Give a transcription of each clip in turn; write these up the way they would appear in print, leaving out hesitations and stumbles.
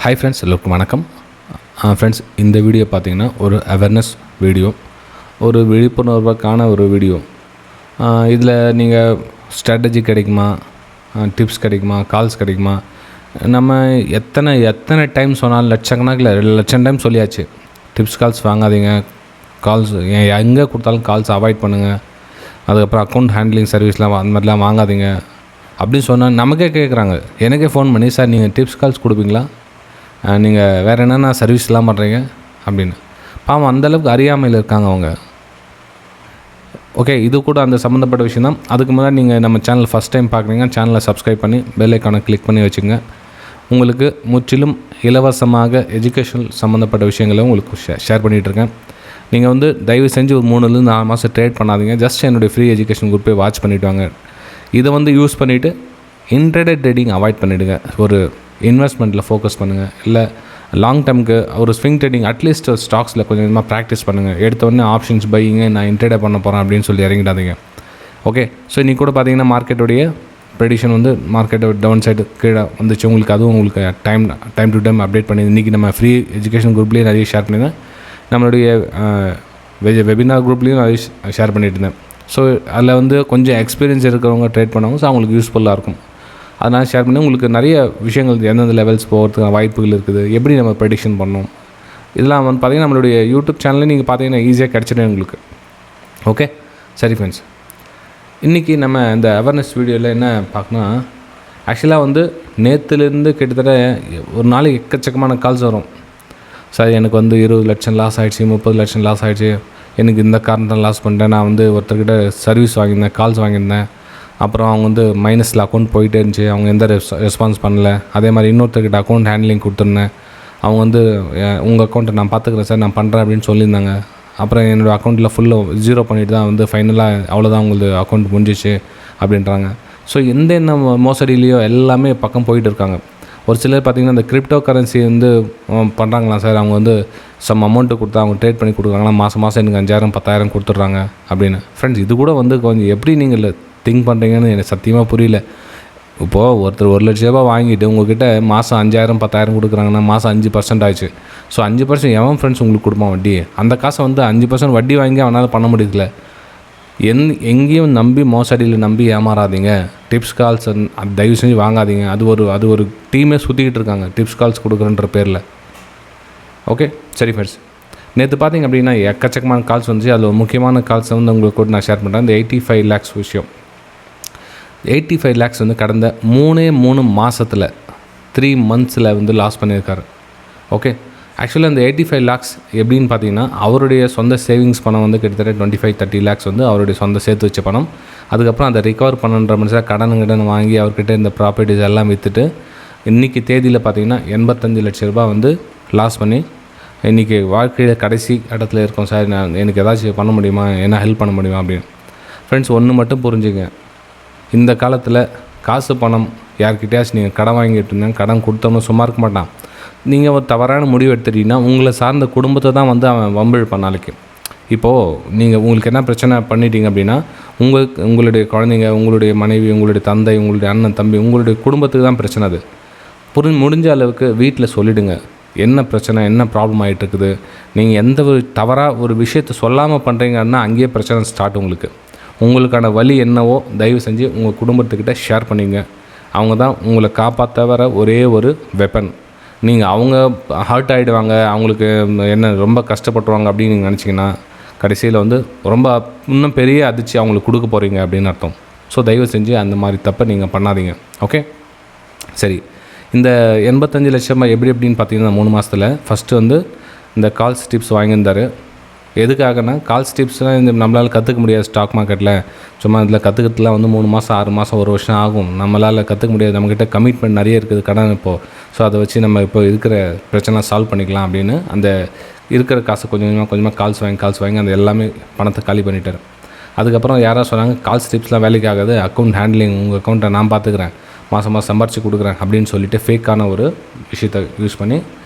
Hi friends, எல்லோருக்கும் வணக்கம். Friends, இந்த வீடியோ பார்த்திங்கன்னா ஒரு அவேர்னஸ் வீடியோ, ஒரு விழிப்புணர்வுக்கான ஒரு வீடியோ. இதில் நீங்கள் ஸ்ட்ராட்டஜி கிடைக்குமா, டிப்ஸ் கிடைக்குமா, கால்ஸ் கிடைக்குமா, நம்ம எத்தனை டைம் சொன்னாலும் லட்சக்கணக்கில் 2 லட்சம் டைம் சொல்லியாச்சு. டிப்ஸ் கால்ஸ் வாங்காதீங்க, கால்ஸ் எங்கே கொடுத்தாலும் கால்ஸ் அவாய்ட் பண்ணுங்கள், அதுக்கப்புறம் அக்கௌண்ட் ஹேண்ட்லிங் சர்வீஸ்லாம் அந்த மாதிரிலாம் வாங்காதீங்க அப்படின்னு சொன்னால் நமக்கே கேட்குறாங்க. எனக்கே ஃபோன் பண்ணி, சார் நீங்கள் டிப்ஸ் கால்ஸ் கொடுப்பீங்களா, நீங்கள் வேறு என்னென்ன சர்வீஸ்லாம் பண்ணுறீங்க அப்படின்னு. பாவம் அந்தளவுக்கு அறியாமையில் இருக்காங்க அவங்க. ஓகே, இது கூட அந்த சம்மந்தப்பட்ட விஷயம் தான். அதுக்கு முன்னாடி நீங்கள் நம்ம சேனல் ஃபஸ்ட் டைம் பார்க்குறீங்க, சேனலை சப்ஸ்கிரைப் பண்ணி பெல் ஐக்கானை கிளிக் பண்ணி வச்சுங்க. உங்களுக்கு முற்றிலும் இலவசமாக எஜுகேஷனல் சம்மந்தப்பட்ட விஷயங்களை உங்களுக்கு ஷேர் பண்ணிகிட்ருக்கேன். நீங்கள் தயவு செஞ்சு ஒரு 3-4 மாதம் ட்ரேட் பண்ணாதீங்க. ஜஸ்ட் என்னுடைய ஃப்ரீ எஜுகேஷன் குரூப்பை வாட்ச் பண்ணிவிட்டு வாங்க. இதை யூஸ் பண்ணிவிட்டு இன்ட்ரடே ட்ரேடிங் அவாய்ட் பண்ணிவிடுங்க. ஒரு இன்வெஸ்ட்மெண்ட்டில் ஃபோக்கஸ் பண்ணுங்கள். இல்லை லாங் டேர்முக்கு ஒரு ஸ்விங் ட்ரேடிங் அட்லீஸ்ட் ஸ்டாக்ஸில் கொஞ்சமாக ப்ராக்டிஸ் பண்ணுங்கள். எடுத்தோடனே ஆப்ஷன்ஸ் பையிங்க நான் இன்ட்ரடே பண்ண போகிறேன் அப்படின்னு சொல்லி இறங்கிடாதீங்க. ஓகே, ஸோ இன்றைக்கி கூட பார்த்தீங்கன்னா மார்க்கெட்டுடைய ப்ரெடிஷன் மார்க்கெட்டை டவுன் சைடு கீழே வந்துச்சு. அதுவும் உங்களுக்கு டைம் டு டைம் அப்டேட் பண்ணி இன்றைக்கி நம்ம ஃப்ரீ எஜுகேஷன் குரூப்லேயே நிறைய ஷேர் பண்ணியிருந்தேன். நம்மளுடைய வெபினார் குரூப்லேயும் நிறைய ஷேர் பண்ணிட்டு இருந்தேன். ஸோ அதில் கொஞ்சம் எக்ஸ்பீரியன்ஸ் இருக்கிறவங்க ட்ரேட் பண்ணவங்க, ஸோ அவங்களுக்கு யூஸ்ஃபுல்லாக இருக்கும். அதனால் ஷேர் பண்ணி உங்களுக்கு நிறைய விஷயங்கள் எந்தெந்த லெவல்ஸ் போகிறதுக்கான வாய்ப்புகள் இருக்குது, எப்படி நம்ம ப்ரெடிக்ஷன் பண்ணணும், இதெல்லாம் பார்த்திங்கன்னா நம்மளுடைய யூடியூப் சேனலில் நீங்கள் பார்த்தீங்கன்னா ஈஸியாக கிடச்சிடும் உங்களுக்கு. ஓகே, சரி ஃப்ரெண்ட்ஸ், இன்றைக்கி நம்ம இந்த அவேர்னஸ் வீடியோவில் என்ன பார்க்கணும், ஆக்சுவலாக நேற்றுலேருந்து கிட்டத்தட்ட ஒரு நாளைக்கு எக்கச்சக்கமான கால்ஸ் வரும். சார் எனக்கு 20 லட்சம் லாஸ் ஆகிடுச்சு, 30 லட்சம் லாஸ் ஆகிடுச்சு, எனக்கு இந்த காரணத்தை லாஸ் பண்ணிட்டேன், நான் ஒருத்தர்கிட்ட சர்வீஸ் வாங்கியிருந்தேன், கால்ஸ் வாங்கியிருந்தேன், அப்புறம் அவங்க மைனஸில் அக்கௌண்ட் போயிட்டே இருந்துச்சு, அவங்க எந்த ரெஸ்பான்ஸ் பண்ணல. அதே மாதிரி இன்னொருத்தர்கிட்ட அக்கௌண்ட் ஹேண்ட்லிங் கொடுத்துருந்தேன், அவங்க உங்கள் அக்கௌண்ட்டை நான் பார்த்துக்குறேன் சார், நான் பண்ணுறேன் அப்படின்னு சொல்லியிருந்தாங்க. அப்புறம் என்னோடய அக்கௌண்ட்டில் ஃபுல்லாக 0 பண்ணிவிட்டு தான் ஃபைனலாக அவ்வளோதான் உங்களுக்கு அக்கௌண்ட் முடிஞ்சிச்சு அப்படின்றாங்க. ஸோ எந்த மோசடியிலையோ எல்லாமே பக்கம் போயிட்டு இருக்காங்க. ஒரு சிலர் பார்த்திங்கன்னா இந்த கிரிப்டோ கரன்சி பண்ணுறாங்களாம் சார், அவங்க சம் அமௌண்ட்டு கொடுத்தா அவங்க ட்ரேட் பண்ணி கொடுக்குறாங்களா, மாதம் எனக்கு 5,000 10,000 கொடுத்துட்றாங்க அப்படின்னு. ஃப்ரெண்ட்ஸ், இது கூட கொஞ்சம் எப்படி நீங்கள் திங்க் பண்ணுறீங்கன்னு எனக்கு சத்தியமாக புரியல. இப்போது ஒருத்தர் 1 லட்ச ரூபா வாங்கிட்டு உங்கள்கிட்ட மாதம் 5,000 10,000 கொடுக்குறாங்கன்னா மாதம் 5% ஆயிடுச்சு. ஸோ 5% எவன் ஃப்ரெண்ட்ஸ் உங்களுக்கு கொடுப்பான் வட்டி? அந்த காசை 5% வட்டி வாங்கி அவனால் பண்ண முடியல. எங்கேயும் நம்பி மோசடியில் நம்பி ஏமாறாதீங்க. டிப்ஸ் கால்ஸ் தயவு செஞ்சு வாங்காதீங்க. அது ஒரு டீமே சுற்றிக்கிட்டு இருக்காங்க டிப்ஸ் கால்ஸ் கொடுக்குறன்ற பேரில். ஓகே, சரி ஃப்ரெண்ட்ஸ், நேற்று பார்த்திங்க அப்படின்னா எக்கச்சக்கமான கால்ஸ் வந்துச்சு. அதில் ஒரு முக்கியமான கால்ஸை உங்களுக்கு கூட நான் ஷேர் பண்ணுறேன். இந்த 85 lakhs விஷயம். 85 lakhs கடந்த 3 மாதத்தில் 3 months லாஸ் பண்ணியிருக்காரு. ஓகே, ஆக்சுவலாக இந்த 85 lakhs எப்படின்னு பார்த்தீங்கன்னா அவருடைய சொந்த சேவிங்ஸ் பணம் கிட்டத்தட்ட 25-30 lakhs அவருடைய சொந்த சேர்த்து வச்ச பணம். அதுக்கப்புறம் அதை ரிகவர் பண்ணுன்ற மனுஷன் கடன் வாங்கி அவர்கிட்ட இந்த ப்ராப்பர்ட்டிஸ் எல்லாம் விற்றுட்டு இன்றைக்கி தேதியில் பார்த்திங்கன்னா 85 லட்ச ரூபா லாஸ் பண்ணி இன்றைக்கி வாழ்க்கையில் கடைசி இடத்துல இருக்கோம் சார், எனக்கு ஏதாச்சும் பண்ண முடியுமா, என்ன ஹெல்ப் பண்ண முடியுமா அப்படின்னு. ஃப்ரெண்ட்ஸ், ஒன்று மட்டும் புரிஞ்சுங்க, இந்த காலத்தில் காசு பணம் யார்கிட்டயாச்சும் நீங்கள் கடன் வாங்கிட்டு இருந்தேன், கடன் கொடுத்தோம்னு சும்மா இருக்க மாட்டான். நீங்கள் ஒரு தவறான முடிவு எடுத்துட்டீங்கன்னா உங்களை சார்ந்த குடும்பத்தை தான் அவன் வம்பிழுப்பான் நாளைக்கு. இப்போது நீங்கள் உங்களுக்கு என்ன பிரச்சனை பண்ணிட்டீங்க அப்படின்னா உங்களுடைய குழந்தைங்க, உங்களுடைய மனைவி, உங்களுடைய தந்தை, உங்களுடைய அண்ணன் தம்பி, உங்களுடைய குடும்பத்துக்கு தான் பிரச்சனை. அது முடிஞ்ச அளவுக்கு வீட்டில் சொல்லிவிடுங்க. என்ன பிரச்சனை, என்ன ப்ராப்ளம் ஆகிட்டு இருக்குது, நீங்கள் எந்த ஒரு தவறாக ஒரு விஷயத்தை சொல்லாமல் பண்ணுறீங்கன்னா அங்கேயே பிரச்சனை ஸ்டார்ட். உங்களுக்கான வழி என்னவோ தயவு செஞ்சு உங்கள் குடும்பத்துக்கிட்ட ஷேர் பண்ணிங்க. அவங்க தான் உங்களை காப்பாற்ற வர ஒரே ஒரு வெப்பன். நீங்கள் அவங்க ஹர்ட் ஆகிடுவாங்க, அவங்களுக்கு என்ன ரொம்ப கஷ்டப்பட்டுருவாங்க அப்படின்னு நீங்கள் நினச்சிங்கன்னா கடைசியில் ரொம்ப இன்னும் பெரிய அதிர்ச்சி அவங்களுக்கு கொடுக்க போகிறீங்க அப்படின்னு அர்த்தம். ஸோ தயவு செஞ்சு அந்த மாதிரி தப்பை நீங்கள் பண்ணாதீங்க. ஓகே, சரி, இந்த 85 லட்சம் எப்படின்னு பார்த்தீங்கன்னா 3 மாதத்தில் ஃபஸ்ட்டு இந்த கால்ஸ் டிப்ஸ் வாங்கியிருந்தார். எதுக்காகனா கால்ஸ் டிப்ஸ்லாம் நம்மளால் கற்றுக்க முடியாது. ஸ்டாக் மார்க்கெட்டில் சும்மா இதில் கற்றுக்கிறதுலாம் 3 மாதம் 6 மாதம் 1 வருஷம் ஆகும். நம்மளால் கற்றுக்க முடியாது. நம்மக்கிட்ட கமிட்மெண்ட் நிறைய இருக்குது, கடன் இப்போது. ஸோ அதை வச்சு நம்ம இப்போ இருக்கிற பிரச்சனை சால்வ் பண்ணிக்கலாம் அப்படின்னு அந்த இருக்கிற காசை கொஞ்சமாக கால்ஸ் வாங்கி அந்த எல்லாமே பணத்தை காலி பண்ணிட்டார். அதுக்கப்புறம் யாராவது சொன்னாங்க கால்ஸ் டிப்ஸ்லாம் வேலைக்கு ஆகாது, அக்கௌண்ட் ஹேண்ட்லிங் உங்கள் அக்கௌண்ட்டை நான் பார்த்துக்கிறேன், மாதம் சம்பாரித்து கொடுக்குறேன் அப்படின்னு சொல்லிட்டு ஃபேக்கான ஒரு விஷயத்தை யூஸ் பண்ணி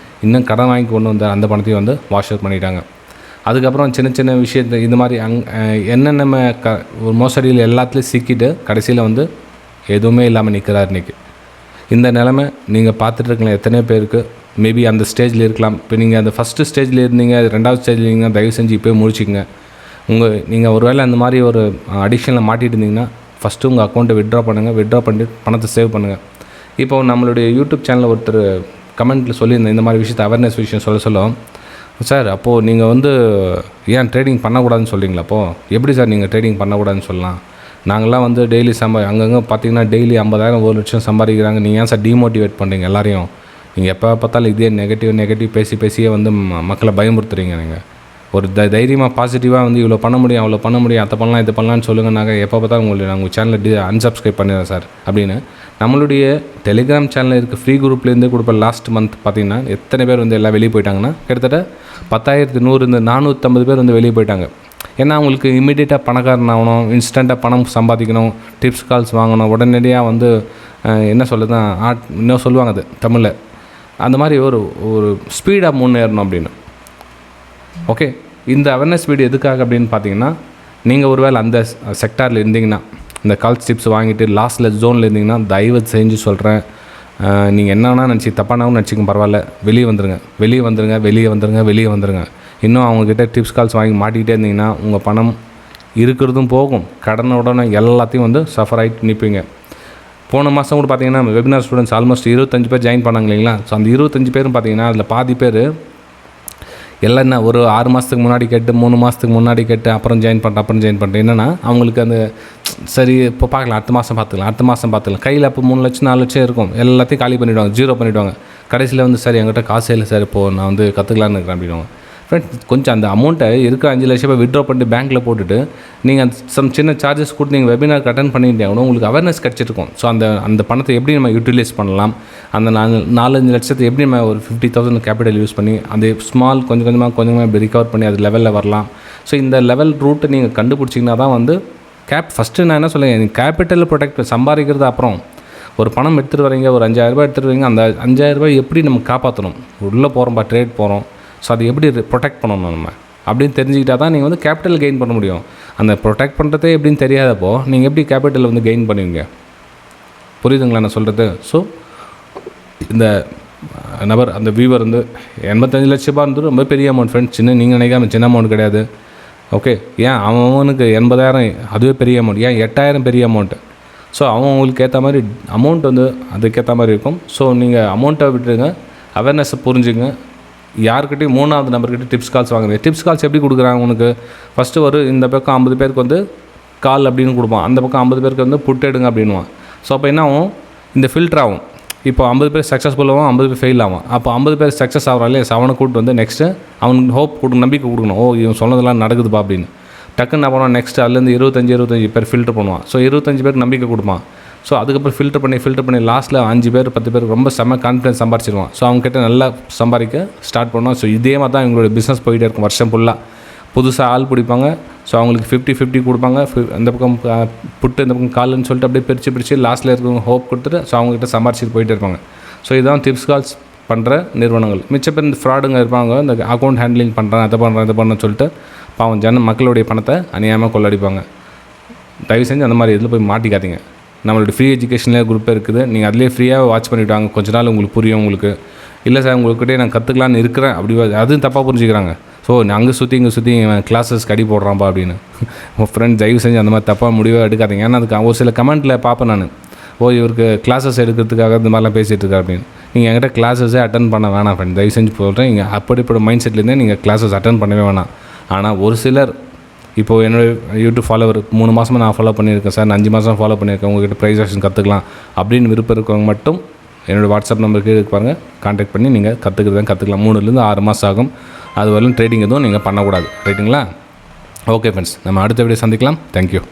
இன்னும் கடன் வாங்கி கொண்டு வந்த அந்த பணத்தையும் வாஷ் அவுட் பண்ணிட்டாங்க. அதுக்கப்புறம் சின்ன விஷயத்தை இது மாதிரி என்னென்ன ஒரு மோசடியில் எல்லாத்துலேயும் சிக்கிட்டு கடைசியில் எதுவுமே இல்லாமல் நிற்கிறார் இன்றைக்கி. இந்த நிலைமை நீங்கள் பார்த்துட்ருக்கலாம். எத்தனையோ பேருக்கு மேபி அந்த ஸ்டேஜில் இருக்கலாம். இப்போ நீங்கள் அந்த ஃபஸ்ட்டு ஸ்டேஜில் இருந்தீங்க, 2வது ஸ்டேஜில் இருந்தீங்க, தயவு செஞ்சு இப்போயே முடிச்சிக்கங்க. நீங்கள் ஒரு வேளை அந்த மாதிரி ஒரு அடிக்ஷனில் மாட்டிட்டு இருந்தீங்கன்னா ஃபஸ்ட்டு உங்கள் அக்கௌண்ட்டை வித்ட்ரா பண்ணுங்கள். வித்ட்ரா பண்ணிட்டு பணத்தை சேவ் பண்ணுங்கள். இப்போ நம்மளுடைய யூடியூப் சேனலில் ஒருத்தர் கமெண்ட்டில் சொல்லியிருந்தேன், இந்த மாதிரி விஷயத்தை அவேர்னஸ் விஷயம் சொல்ல சார் அப்போது நீங்கள் ஏன் ட்ரேடிங் பண்ணக்கூடாதுன்னு சொல்கிறீங்களா? அப்போது எப்படி சார் நீங்கள் ட்ரேடிங் பண்ணக்கூடாதுன்னு சொல்லலாம்? நாங்கள்லாம் டெய்லி அங்கங்கே பார்த்தீங்கன்னா டெய்லி 50,000 1 லட்சம் சம்பாதிக்கிறாங்க. நீங்கள் ஏன் சார் டிமோட்டிவேட் பண்ணுறீங்க எல்லாரையும்? நீங்கள் எப்போ பார்த்தாலும் இதே நெகட்டிவ் பேசியே மக்களை பயமுறுத்துறீங்க. நீங்கள் ஒரு தைரியமாக பாசிட்டிவாக இவ்வளோ பண்ண முடியும், அவ்வளோ பண்ண முடியும், அதை பண்ணலாம் இது பண்ணலான்னு சொல்லுங்கள். நாங்கள் எப்போ பார்த்தாலும் நாங்கள் உங்கள் சேனலை அன்சப்ஸ்கிரைப் பண்ணிடுறேன் சார் அப்படின்னு. நம்மளுடைய டெலிகிராம் சேனலில் இருக்க ஃப்ரீ குரூப்லேருந்து கொடுப்ப லாஸ்ட் மந்த் பார்த்திங்கன்னா எத்தனை பேர் எல்லாம் வெளியே போயிட்டாங்கன்னா கிட்டத்தட்ட 10,100 450 பேர் வெளியே போயிட்டாங்க. ஏன்னா அவங்களுக்கு இமீடியட்டாக பணக்காரன் ஆகணும், இன்ஸ்டண்ட்டாக பணம் சம்பாதிக்கணும், டிப்ஸ் கால்ஸ் வாங்கணும், உடனடியாக என்ன சொல்லுதான் இன்னும் சொல்லுவாங்க அது தமிழில், அந்த மாதிரி ஒரு ஸ்பீடாக முன்னேறணும் அப்படின்னு. ஓகே, இந்த அவேர்னஸ் வீடியோ எதுக்காக அப்படின்னு பார்த்தீங்கன்னா, நீங்கள் ஒருவேளை அந்த செக்டாரில் இருந்தீங்கன்னா, இந்த கால்ஸ் டிப்ஸ் வாங்கிட்டு லாஸ்ட்டில் ஜோனில் இருந்தீங்கன்னா, தயவு செஞ்சு சொல்கிறேன், நீங்கள் என்னன்னா தப்பானாவும் நினச்சிக்க பரவாயில்ல, வெளியே வந்துடுங்க. இன்னும் அவங்கக்கிட்ட டிப்ஸ் கால்ஸ் வாங்கி மாட்டிக்கிட்டே இருந்தீங்கன்னா உங்கள் பணம் இருக்கிறதும் போகும், கடனுடனே எல்லாத்தையும் சஃபர் ஆகிட்டு நிற்பீங்க. போன மாதம் கூட பார்த்தீங்கன்னா வெபினார் ஸ்டூடெண்ட்ஸ் ஆல்மோஸ்ட் 25 பேர் ஜாயின் பண்ணாங்க இல்லைங்களா? ஸோ அந்த 25 பேரும் பார்த்தீங்கன்னா அதில் பாதி பேர் எல்லாம் என்ன ஒரு 6 மாதத்துக்கு முன்னாடி கேட்டு 3 மாதத்துக்கு முன்னாடி கேட்டு அப்புறம் ஜாயின் பண்ணிட்டேன். என்னென்னா அவங்களுக்கு அந்த சரி இப்போ பார்க்கலாம், அடுத்த மாதம் பார்த்துக்கலாம் கையில் அப்போ 3 லட்சம் 4 லட்சம் இருக்கும், எல்லாத்தையும் காலி பண்ணிவிடுவாங்க, ஜீரோ பண்ணிவிடுவாங்க. கடைசியில் சரி என்கிட்ட காசே இல்லை சார், இப்போது நான் கற்றுக்கலான்னு இருக்கிறேன் அப்படின்வாங்க. ஃப்ரெண்ட்ஸ், கொஞ்சம் அந்த அமௌண்ட்டை இருக்க 5 லட்ச ரூபாய் வித்ட்ரா பண்ணிட்டு பேங்க்கில் போட்டுட்டு நீங்கள் சின்ன சார்ஜஸ் கொடுத்து நீங்கள் வெபினார் அட்டன் பண்ணிட்டீங்கன்னா உங்களுக்கு அவேர்னஸ் கிடச்சிருக்கும். ஸோ அந்த பணத்தை எப்படி நம்ம யூட்டிலைஸ் பண்ணலாம், அந்த 4-5 லட்சத்தை எப்படி நம்ம ஒரு 50,000 கேபிட்டல் யூஸ் பண்ணி அந்த ஸ்மால் கொஞ்சம் கொஞ்சமாக இப்படி ரிகவர் பண்ணி அது லெவலில் வரலாம். ஸோ இந்த லெவல் ரூட்டை நீங்கள் கண்டுபிடிச்சிங்கன்னா தான் ஃபஸ்ட்டு நான் என்ன சொல்லுங்கள், கேபிட்டலில் ப்ரொடெக்ட் சம்பாதிக்கிறது அப்புறம் ஒரு பணம் எடுத்துகிட்டு வரீங்க, ஒரு 5,000 ரூபாய் எடுத்துகிட்டு வரீங்க, அந்த 5,000 ரூபாய் எப்படி நம்ம காப்பாற்றணும், உள்ளே போகிறோம்பா ட்ரேட் போகிறோம், ஸோ அதை எப்படி ப்ரொடெக்ட் பண்ணணும் நம்ம அப்படின்னு தெரிஞ்சுக்கிட்டா தான் நீங்கள் கேபிட்டல் கெயின் பண்ண முடியும். அந்த ப்ரொடெக்ட் பண்ணுறதே எப்படின்னு தெரியாதப்போ நீங்கள் எப்படி கேபிட்டல் கெயின் பண்ணுவீங்க? புரியுதுங்களா நான் சொல்கிறது? ஸோ இந்த நபர் அந்த வியூவர் 85 லட்ச ரூபாய் ரொம்ப பெரிய அமௌண்ட் ஃப்ரெண்ட்ஸ். நீங்கள் நினைக்காம சின்ன அமௌண்ட் கிடையாது. ஓகே, ஏன் அவனுக்கு 80,000 அதுவே பெரிய அமௌண்ட், ஏன் 8,000 பெரிய அமௌண்ட்டு. ஸோ அவங்களுக்கு ஏற்ற மாதிரி அமௌண்ட் அதுக்கேற்ற மாதிரி இருக்கும். ஸோ நீங்கள் அமௌண்ட்டை விட்டுருங்க, அவேர்னஸை புரிஞ்சுங்க. யாருக்கிட்டையும் 3வது நம்பர்கிட்ட டிப்ஸ் கால்ஸ் வாங்குறீங்க. டிப்ஸ் கால்ஸ் எப்படி கொடுக்குறாங்க உனக்கு? ஃபஸ்ட்டு இந்த பக்கம் 50 பேருக்கு கால் அப்படின்னு கொடுப்பான், அந்த பக்கம் 50 பேருக்கு புட்டு எடுங்க அப்படின்வான். ஸோ அப்போ என்ன ஆகும், இந்த ஃபில்டர் ஆகும். இப்போ 50 பேர் சக்ஸஸ்ஃபுல்லாகவும் 50 பேர் ஃபெயில் ஆகும். அப்போ 50 பேர் சக்ஸஸ் ஆகிறாங்களே, அவனை கூப்பிட்டு நெக்ஸ்ட்டு அவனுக்கு ஹோப் நம்பிக்கை கொடுக்கணும். இவன் சொன்னதெல்லாம் நடக்குதுப்பா அப்படின்னு. டக்குன்னு என்ன பண்ணுவான், நெக்ஸ்ட்டு அதுலேருந்து 25 பேர் ஃபில்டர் பண்ணுவான். ஸோ 25 பேருக்கு நம்பிக்கை கொடுப்பான். ஸோ அதுக்கப்புறம் ஃபில்டர் பண்ணி லாஸ்ட்டில் 5 பேர் 10 பேருக்கு ரொம்ப கான்ஃபிடன்ஸ் சம்பாரிச்சிருவான். ஸோ அவங்ககிட்ட நல்லா சம்பாதிக்க ஸ்டார்ட் பண்ணுவான். ஸோ இதே மாதிரி தான் இவங்களோட பிஸ்னஸ் போயிட்டே இருக்கும் வருஷம் ஃபுல்லாக. புதுசாக ஆள் பிடிப்பாங்க. ஸோ அவங்களுக்கு 50-50 கொடுப்பாங்க. அந்த பக்கம் புட்டு இந்த பக்கம் கால்னு சொல்லிட்டு அப்படியே பிரித்து லாஸ்ட்டில் இருக்கவங்க ஹோப் கொடுத்துட்டு ஸோ அவங்ககிட்ட சம்பாரிச்சிட்டு போயிட்டே இருப்பாங்க. ஸோ இதுதான் டிப்ஸ் கால்ஸ் பண்ணுற நிறுவனங்கள். மிச்ச பேர் இந்த ஃப்ராடுங்க இருப்பாங்க, இந்த அக்கௌண்ட் ஹேண்ட்லிங் பண்ணுறேன் அதை பண்ணுறேன்னு சொல்லிட்டு பாவம் மக்களுடைய பணத்தை அநியாயமாக கொள்ளடிப்பாங்க. தயவு செஞ்சு அந்த மாதிரி இதில் போய் மாட்டிக்காதீங்க. நம்மளோட ஃப்ரீ எஜுகேஷன்லேயே குரூப்பே இருக்குது, நீங்கள் அதிலே ஃப்ரீயாக வாட்ச் பண்ணிவிட்டாங்க. கொஞ்ச நாள் உங்களுக்கு புரியும். உங்களுக்கு இல்லை சார் உங்கள்கிட்டே நான் கற்றுக்கலான்னு இருக்கிறேன் அப்படி அதுவும் தப்பாக புரிஞ்சுக்கிறாங்க. ஸோ அங்கே சுற்றி கிளாஸஸ் கடி போடுறான்ப்பா அப்படின்னு. உங்கள் ஃப்ரெண்ட் தயவு செஞ்சு அந்த மாதிரி தப்பாக முடிவே எடுக்காதீங்க. ஏன்னா அதுக்கு ஒரு சில கமெண்ட்டில் பார்ப்பேன் நான், இவருக்கு கிளாஸஸ் எடுக்கிறதுக்காக இந்த மாதிரிலாம் பேசிகிட்டு இருக்காரு அப்படின்னு. நீங்கள் என்கிட்ட கிளாஸஸே அட்டன் பண்ண வேணாம் ஃப்ரெண்ட், தயவு செஞ்சு சொல்கிறேன். நீங்கள் அப்படிப்பட்ட மைண்ட் செட்லேருந்தே நீங்கள் கிளாஸஸ் அட்டன் பண்ணவே வேணாம். ஆனால் ஒரு சிலர் இப்போது என்னோடய யூடியூப் ஃபாலோவர் 3 மாதமாக நான் ஃபாலோ பண்ணியிருக்கேன் சார், நான் 5 மாதம் ஃபாலோ பண்ணியிருக்கேன், உங்கள்கிட்ட Preis-Aktion கற்றுக்கலாம் அப்படின்னு விருப்பம் இருக்கவங்க மட்டும் என்னோடய வாட்ஸ்அப் நம்பருக்கு பாருங்கள், கான்டாக்ட் பண்ணி நீங்கள் கற்றுக்கலாம். 3லேருந்து 6 மாதம் ஆகும். அது வரலும் ட்ரேடிங் எதுவும் நீங்கள் பண்ணக்கூடாது. ரைட்டுங்களா? ஓகே ஃப்ரெண்ட்ஸ், நம்ம அடுத்த வீடியோ சந்திக்கலாம். தேங்க்யூ.